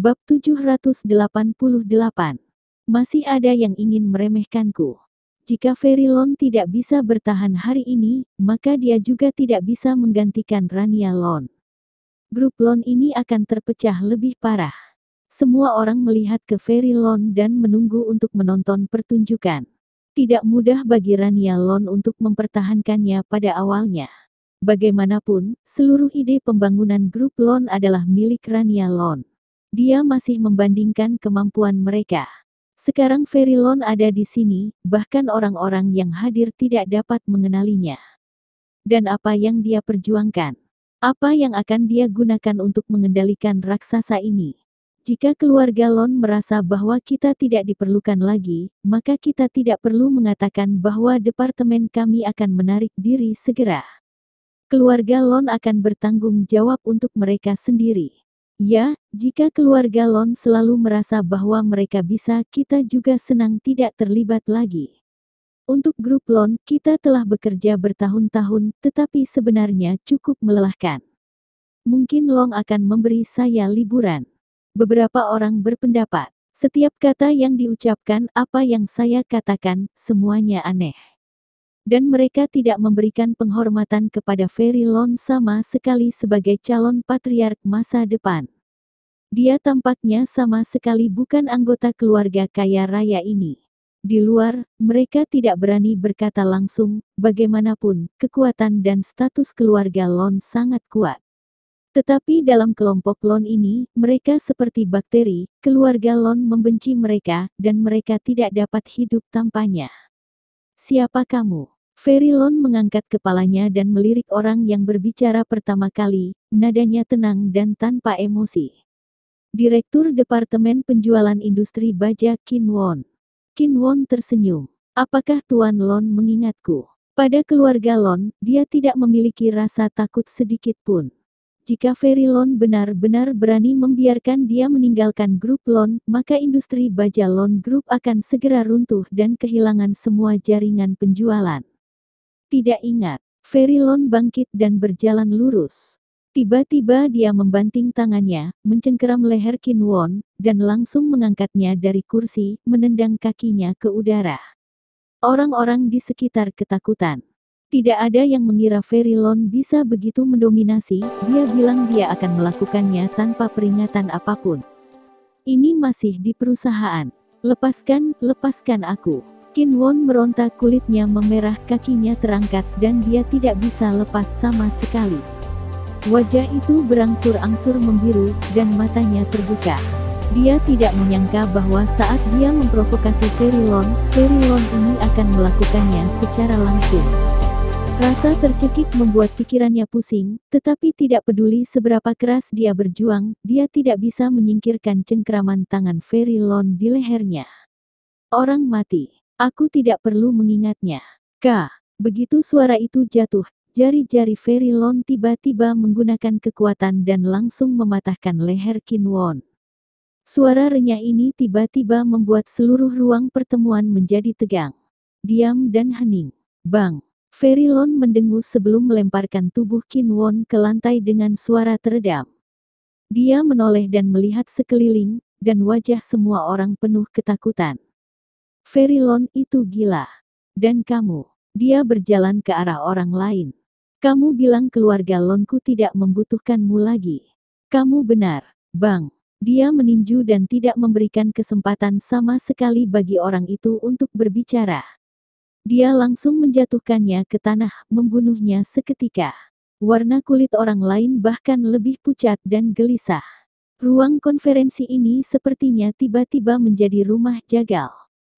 Bab 788. Masih ada yang ingin meremehkanku. Jika Verilon tidak bisa bertahan hari ini, maka dia juga tidak bisa menggantikan Rania Lon. Grup Lon ini akan terpecah lebih parah. Semua orang melihat ke Verilon dan menunggu untuk menonton pertunjukan. Tidak mudah bagi Rania Lon untuk mempertahankannya pada awalnya. Bagaimanapun, seluruh ide pembangunan grup Lon adalah milik Rania Lon. Dia masih membandingkan kemampuan mereka. Sekarang Verilon ada di sini, bahkan orang-orang yang hadir tidak dapat mengenalinya. Dan apa yang dia perjuangkan? Apa yang akan dia gunakan untuk mengendalikan raksasa ini? Jika keluarga Lon merasa bahwa kita tidak diperlukan lagi, maka kita tidak perlu mengatakan bahwa departemen kami akan menarik diri segera. Keluarga Lon akan bertanggung jawab untuk mereka sendiri. Ya, jika keluarga Lon selalu merasa bahwa mereka bisa, kita juga senang tidak terlibat lagi. Untuk grup Lon, kita telah bekerja bertahun-tahun, tetapi sebenarnya cukup melelahkan. Mungkin Long akan memberi saya liburan. Beberapa orang berpendapat, setiap kata yang diucapkan, apa yang saya katakan, semuanya aneh. Dan mereka tidak memberikan penghormatan kepada Verilon sama sekali sebagai calon patriark masa depan. Dia tampaknya sama sekali bukan anggota keluarga kaya raya ini. Di luar, mereka tidak berani berkata langsung, bagaimanapun, kekuatan dan status keluarga Lon sangat kuat. Tetapi dalam kelompok Lon ini, mereka seperti bakteri, keluarga Lon membenci mereka, dan mereka tidak dapat hidup tanpanya. Siapa kamu? Verilon mengangkat kepalanya dan melirik orang yang berbicara pertama kali, nadanya tenang dan tanpa emosi. Direktur Departemen Penjualan Industri Baja Qin Won. Qin Won tersenyum. Apakah Tuan Lon mengingatku? Pada keluarga Lon, dia tidak memiliki rasa takut sedikit pun. Jika Verilon benar-benar berani membiarkan dia meninggalkan grup Lon, maka industri baja Lon Group akan segera runtuh dan kehilangan semua jaringan penjualan. Tidak ingat, Verilon bangkit dan berjalan lurus. Tiba-tiba dia membanting tangannya, mencengkeram leher Qin Won, dan langsung mengangkatnya dari kursi, menendang kakinya ke udara. Orang-orang di sekitar ketakutan. Tidak ada yang mengira Verilon bisa begitu mendominasi, dia bilang dia akan melakukannya tanpa peringatan apapun. Ini masih di perusahaan. Lepaskan aku. Qin Won meronta, kulitnya memerah, kakinya terangkat, dan dia tidak bisa lepas sama sekali. Wajah itu berangsur-angsur membiru, dan matanya terbuka. Dia tidak menyangka bahwa saat dia memprovokasi Verilon ini akan melakukannya secara langsung. Rasa tercekik membuat pikirannya pusing, tetapi tidak peduli seberapa keras dia berjuang, dia tidak bisa menyingkirkan cengkeraman tangan Verilon di lehernya. Orang mati. Aku tidak perlu mengingatnya. Begitu suara itu jatuh, jari-jari Verilon tiba-tiba menggunakan kekuatan dan langsung mematahkan leher Qin Won. Suara renyah ini tiba-tiba membuat seluruh ruang pertemuan menjadi tegang. Diam dan hening. Bang! Verilon mendengus sebelum melemparkan tubuh Qin Won ke lantai dengan suara teredam. Dia menoleh dan melihat sekeliling, dan wajah semua orang penuh ketakutan. Verilon itu gila. Dan kamu? Dia berjalan ke arah orang lain. Kamu bilang keluarga Lonku tidak membutuhkanmu lagi. Kamu benar, Bang. Dia meninju dan tidak memberikan kesempatan sama sekali bagi orang itu untuk berbicara. Dia langsung menjatuhkannya ke tanah, membunuhnya seketika. Warna kulit orang lain bahkan lebih pucat dan gelisah. Ruang konferensi ini sepertinya tiba-tiba menjadi rumah jagal.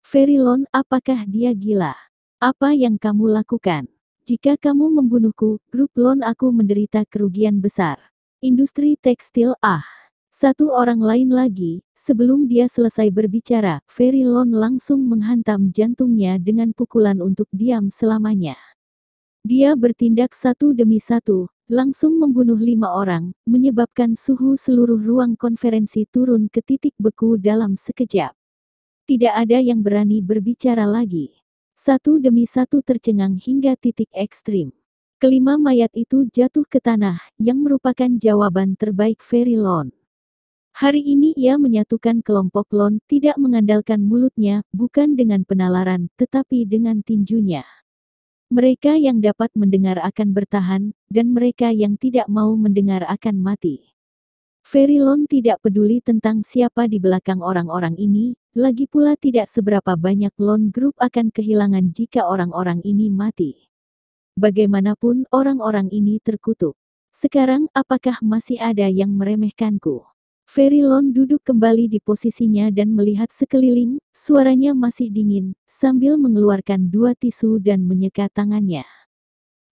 Verilon, apakah dia gila? Apa yang kamu lakukan? Jika kamu membunuhku, grup Lon aku menderita kerugian besar. Industri tekstil, Satu orang lain lagi, sebelum dia selesai berbicara, Verilon langsung menghantam jantungnya dengan pukulan untuk diam selamanya. Dia bertindak satu demi satu, langsung membunuh 5 orang, menyebabkan suhu seluruh ruang konferensi turun ke titik beku dalam sekejap. Tidak ada yang berani berbicara lagi. Satu demi satu tercengang hingga titik ekstrim. Kelima mayat itu jatuh ke tanah, yang merupakan jawaban terbaik Verilon. Hari ini ia menyatukan kelompok Lon, tidak mengandalkan mulutnya, bukan dengan penalaran, tetapi dengan tinjunya. Mereka yang dapat mendengar akan bertahan, dan mereka yang tidak mau mendengar akan mati. Verilon tidak peduli tentang siapa di belakang orang-orang ini, lagi pula tidak seberapa banyak Lone Group akan kehilangan jika orang-orang ini mati. Bagaimanapun orang-orang ini terkutuk. Sekarang apakah masih ada yang meremehkanku? Verilon duduk kembali di posisinya dan melihat sekeliling, suaranya masih dingin, sambil mengeluarkan 2 tisu dan menyeka tangannya.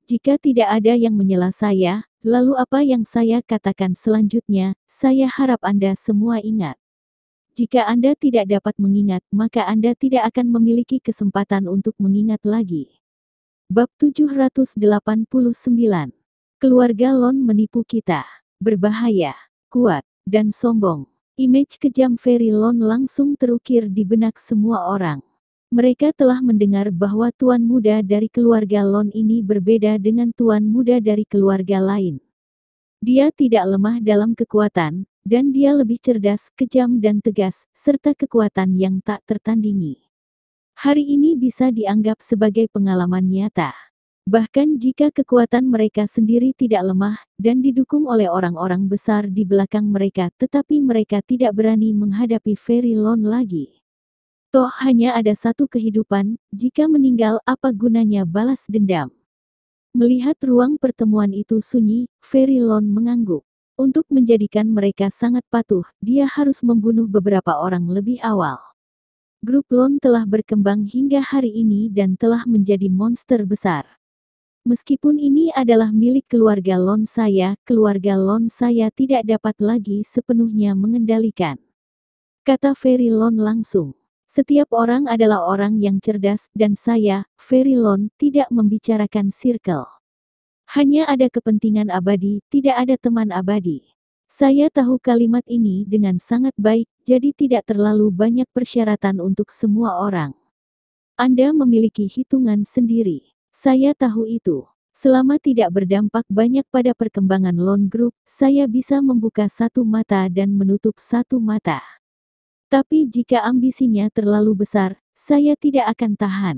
Jika tidak ada yang menyela saya, lalu apa yang saya katakan selanjutnya, saya harap Anda semua ingat. Jika Anda tidak dapat mengingat, maka Anda tidak akan memiliki kesempatan untuk mengingat lagi. Bab 789. Keluarga Lon menipu kita. Berbahaya, kuat, dan sombong. Image kejam Ferry Lon langsung terukir di benak semua orang. Mereka telah mendengar bahwa tuan muda dari keluarga Lon ini berbeda dengan tuan muda dari keluarga lain. Dia tidak lemah dalam kekuatan, dan dia lebih cerdas, kejam dan tegas, serta kekuatan yang tak tertandingi. Hari ini bisa dianggap sebagai pengalaman nyata. Bahkan jika kekuatan mereka sendiri tidak lemah, dan didukung oleh orang-orang besar di belakang mereka, tetapi mereka tidak berani menghadapi Ferry Lon lagi. Toh hanya ada satu kehidupan, jika meninggal apa gunanya balas dendam. Melihat ruang pertemuan itu sunyi, Ferry Lon mengangguk. Untuk menjadikan mereka sangat patuh, dia harus membunuh beberapa orang lebih awal. Grup Lon telah berkembang hingga hari ini dan telah menjadi monster besar. Meskipun ini adalah milik keluarga Lon saya tidak dapat lagi sepenuhnya mengendalikan. Kata Ferry Lon langsung. Setiap orang adalah orang yang cerdas, dan saya, Ferry Lon, tidak membicarakan circle. Hanya ada kepentingan abadi, tidak ada teman abadi. Saya tahu kalimat ini dengan sangat baik, jadi tidak terlalu banyak persyaratan untuk semua orang. Anda memiliki hitungan sendiri. Saya tahu itu. Selama tidak berdampak banyak pada perkembangan Lone Group, saya bisa membuka satu mata dan menutup satu mata. Tapi jika ambisinya terlalu besar, saya tidak akan tahan.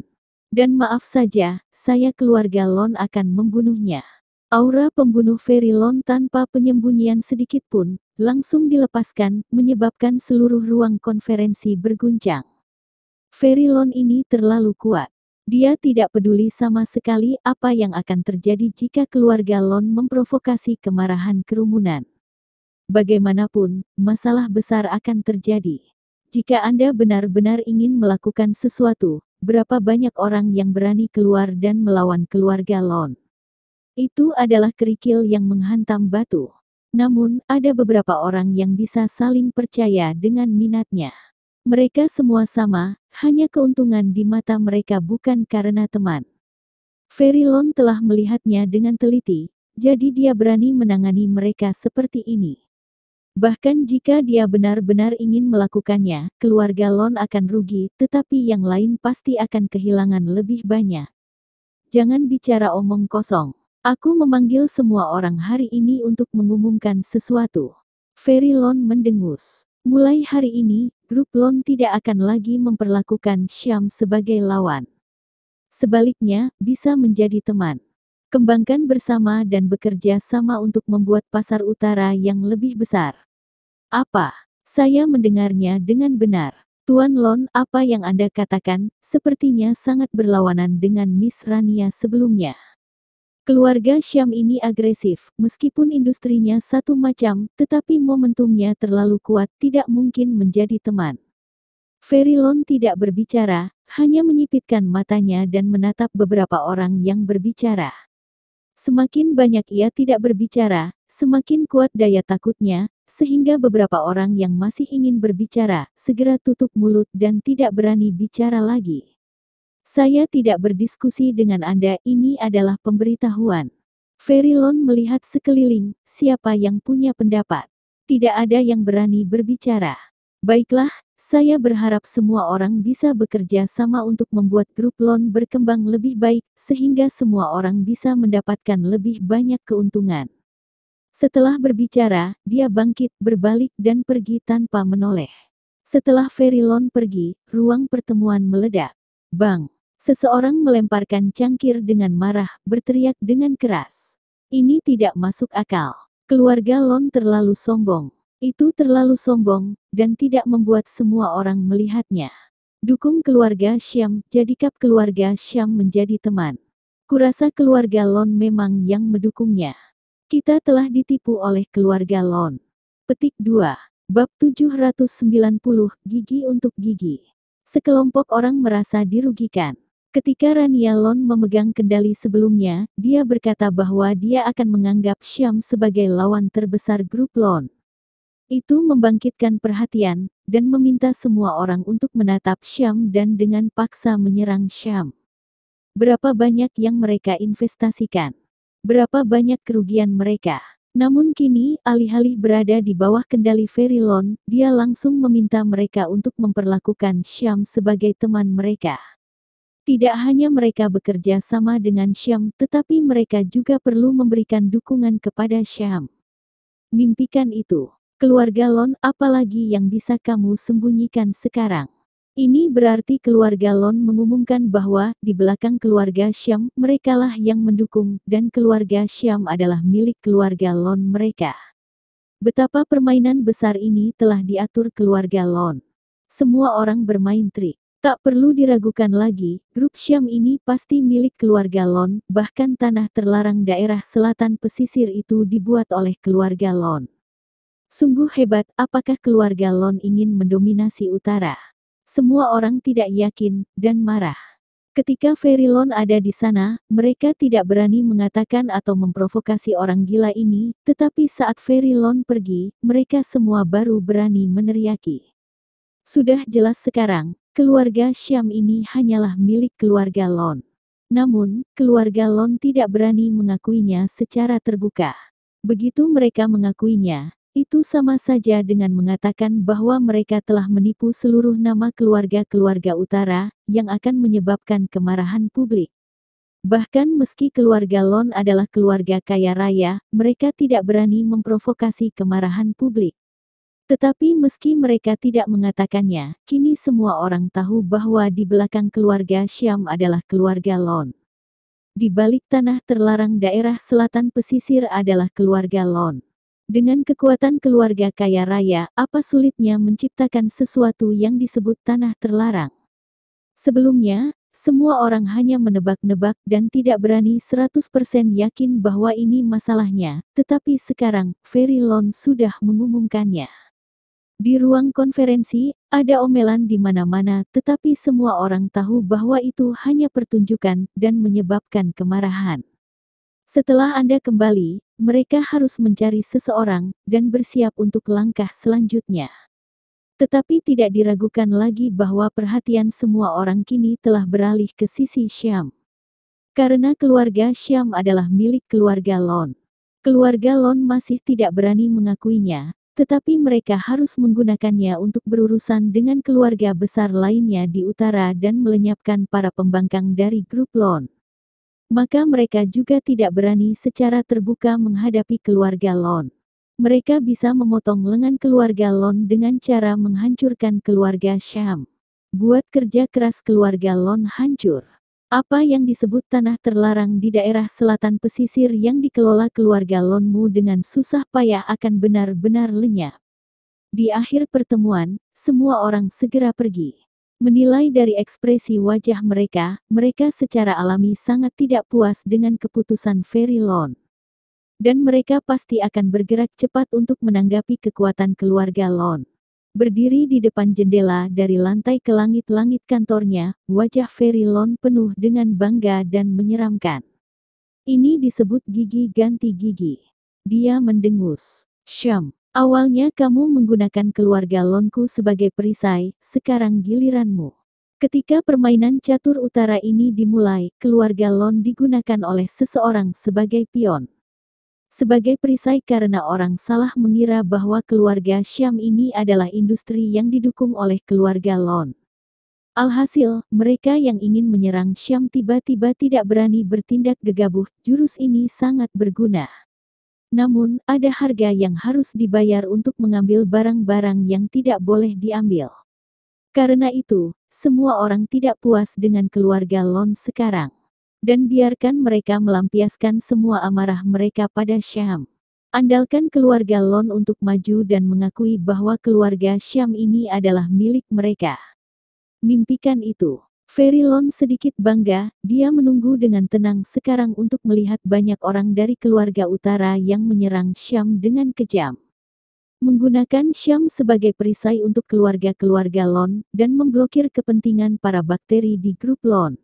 Dan maaf saja, saya keluarga Lon akan membunuhnya. Aura pembunuh Ferry Lon tanpa penyembunyian sedikit pun, langsung dilepaskan, menyebabkan seluruh ruang konferensi berguncang. Ferry Lon ini terlalu kuat. Dia tidak peduli sama sekali apa yang akan terjadi jika keluarga Lon memprovokasi kemarahan kerumunan. Bagaimanapun, masalah besar akan terjadi. Jika Anda benar-benar ingin melakukan sesuatu, berapa banyak orang yang berani keluar dan melawan keluarga Lon? Itu adalah kerikil yang menghantam batu. Namun, ada beberapa orang yang bisa saling percaya dengan minatnya. Mereka semua sama, hanya keuntungan di mata mereka bukan karena teman. Ferry Lon telah melihatnya dengan teliti, jadi dia berani menangani mereka seperti ini. Bahkan jika dia benar-benar ingin melakukannya, keluarga Lon akan rugi, tetapi yang lain pasti akan kehilangan lebih banyak. Jangan bicara omong kosong. Aku memanggil semua orang hari ini untuk mengumumkan sesuatu. Ferry Lon mendengus. Mulai hari ini, grup Lon tidak akan lagi memperlakukan Syam sebagai lawan. Sebaliknya, bisa menjadi teman. Kembangkan bersama dan bekerja sama untuk membuat pasar utara yang lebih besar. Apa? Saya mendengarnya dengan benar. Tuan Lon, apa yang Anda katakan, sepertinya sangat berlawanan dengan Miss Rania sebelumnya. Keluarga Syam ini agresif, meskipun industrinya satu macam, tetapi momentumnya terlalu kuat, tidak mungkin menjadi teman. Ferry Lon tidak berbicara, hanya menyipitkan matanya dan menatap beberapa orang yang berbicara. Semakin banyak ia tidak berbicara, semakin kuat daya takutnya, sehingga beberapa orang yang masih ingin berbicara, segera tutup mulut dan tidak berani bicara lagi. Saya tidak berdiskusi dengan Anda, ini adalah pemberitahuan. Ferry Lon melihat sekeliling, siapa yang punya pendapat. Tidak ada yang berani berbicara. Baiklah, saya berharap semua orang bisa bekerja sama untuk membuat grup Lon berkembang lebih baik, sehingga semua orang bisa mendapatkan lebih banyak keuntungan. Setelah berbicara, dia bangkit, berbalik dan pergi tanpa menoleh. Setelah Verilon pergi, ruang pertemuan meledak. Bang! Seseorang melemparkan cangkir dengan marah, berteriak dengan keras. Ini tidak masuk akal. Keluarga Lon terlalu sombong. Itu terlalu sombong, dan tidak membuat semua orang melihatnya. Dukung keluarga Syam, jadikap keluarga Syam menjadi teman. Kurasa keluarga Lon memang yang mendukungnya. Kita telah ditipu oleh keluarga Lon. Petik 2. Bab 790, Gigi untuk Gigi. Sekelompok orang merasa dirugikan. Ketika Rania Lon memegang kendali sebelumnya, dia berkata bahwa dia akan menganggap Syam sebagai lawan terbesar grup Lon. Itu membangkitkan perhatian, dan meminta semua orang untuk menatap Syam dan dengan paksa menyerang Syam. Berapa banyak yang mereka investasikan? Berapa banyak kerugian mereka? Namun kini, alih-alih berada di bawah kendali Verilon, dia langsung meminta mereka untuk memperlakukan Syam sebagai teman mereka. Tidak hanya mereka bekerja sama dengan Syam, tetapi mereka juga perlu memberikan dukungan kepada Syam. Mimpikan itu. Keluarga Lon, apalagi yang bisa kamu sembunyikan sekarang? Ini berarti keluarga Lon mengumumkan bahwa, di belakang keluarga Syam, merekalah yang mendukung, dan keluarga Syam adalah milik keluarga Lon mereka. Betapa permainan besar ini telah diatur keluarga Lon. Semua orang bermain trik. Tak perlu diragukan lagi, grup Syam ini pasti milik keluarga Lon, bahkan tanah terlarang daerah selatan pesisir itu dibuat oleh keluarga Lon. Sungguh hebat, apakah keluarga Lon ingin mendominasi utara? Semua orang tidak yakin, dan marah. Ketika Verilon ada di sana, mereka tidak berani mengatakan atau memprovokasi orang gila ini, tetapi saat Verilon pergi, mereka semua baru berani meneriaki. Sudah jelas sekarang, keluarga Syam ini hanyalah milik keluarga Lon. Namun, keluarga Lon tidak berani mengakuinya secara terbuka. Begitu mereka mengakuinya, itu sama saja dengan mengatakan bahwa mereka telah menipu seluruh nama keluarga-keluarga utara, yang akan menyebabkan kemarahan publik. Bahkan meski keluarga Lon adalah keluarga kaya raya, mereka tidak berani memprovokasi kemarahan publik. Tetapi meski mereka tidak mengatakannya, kini semua orang tahu bahwa di belakang keluarga Syam adalah keluarga Lon. Di balik tanah terlarang daerah selatan pesisir adalah keluarga Lon. Dengan kekuatan keluarga kaya raya, apa sulitnya menciptakan sesuatu yang disebut tanah terlarang? Sebelumnya, semua orang hanya menebak-nebak dan tidak berani 100% yakin bahwa ini masalahnya, tetapi sekarang, Verilon sudah mengumumkannya. Di ruang konferensi, ada omelan di mana-mana, tetapi semua orang tahu bahwa itu hanya pertunjukan dan menyebabkan kemarahan. Setelah Anda kembali, mereka harus mencari seseorang, dan bersiap untuk langkah selanjutnya. Tetapi tidak diragukan lagi bahwa perhatian semua orang kini telah beralih ke sisi Syam. Karena keluarga Syam adalah milik keluarga Lon. Keluarga Lon masih tidak berani mengakuinya, tetapi mereka harus menggunakannya untuk berurusan dengan keluarga besar lainnya di utara dan melenyapkan para pembangkang dari grup Lon. Maka mereka juga tidak berani secara terbuka menghadapi keluarga Lon. Mereka bisa memotong lengan keluarga Lon dengan cara menghancurkan keluarga Syam. Buat kerja keras keluarga Lon hancur. Apa yang disebut tanah terlarang di daerah selatan pesisir yang dikelola keluarga Lonmu dengan susah payah akan benar-benar lenyap. Di akhir pertemuan, semua orang segera pergi. Menilai dari ekspresi wajah mereka, mereka secara alami sangat tidak puas dengan keputusan Verilon. Dan mereka pasti akan bergerak cepat untuk menanggapi kekuatan keluarga Lon. Berdiri di depan jendela dari lantai ke langit-langit kantornya, wajah Verilon penuh dengan bangga dan menyeramkan. Ini disebut gigi ganti gigi. Dia mendengus. Syam. Awalnya kamu menggunakan keluarga Lonku sebagai perisai, sekarang giliranmu. Ketika permainan catur utara ini dimulai, keluarga Lon digunakan oleh seseorang sebagai pion. Sebagai perisai karena orang salah mengira bahwa keluarga Syam ini adalah industri yang didukung oleh keluarga Lon. Alhasil, mereka yang ingin menyerang Syam tiba-tiba tidak berani bertindak gegabah, jurus ini sangat berguna. Namun, ada harga yang harus dibayar untuk mengambil barang-barang yang tidak boleh diambil. Karena itu, semua orang tidak puas dengan keluarga Lon sekarang. Dan biarkan mereka melampiaskan semua amarah mereka pada Syam. Andalkan keluarga Lon untuk maju dan mengakui bahwa keluarga Syam ini adalah milik mereka. Mimpikan itu. Verilon sedikit bangga, dia menunggu dengan tenang sekarang untuk melihat banyak orang dari keluarga utara yang menyerang Syam dengan kejam. Menggunakan Syam sebagai perisai untuk keluarga-keluarga Lon, dan memblokir kepentingan para bakteri di grup Lon.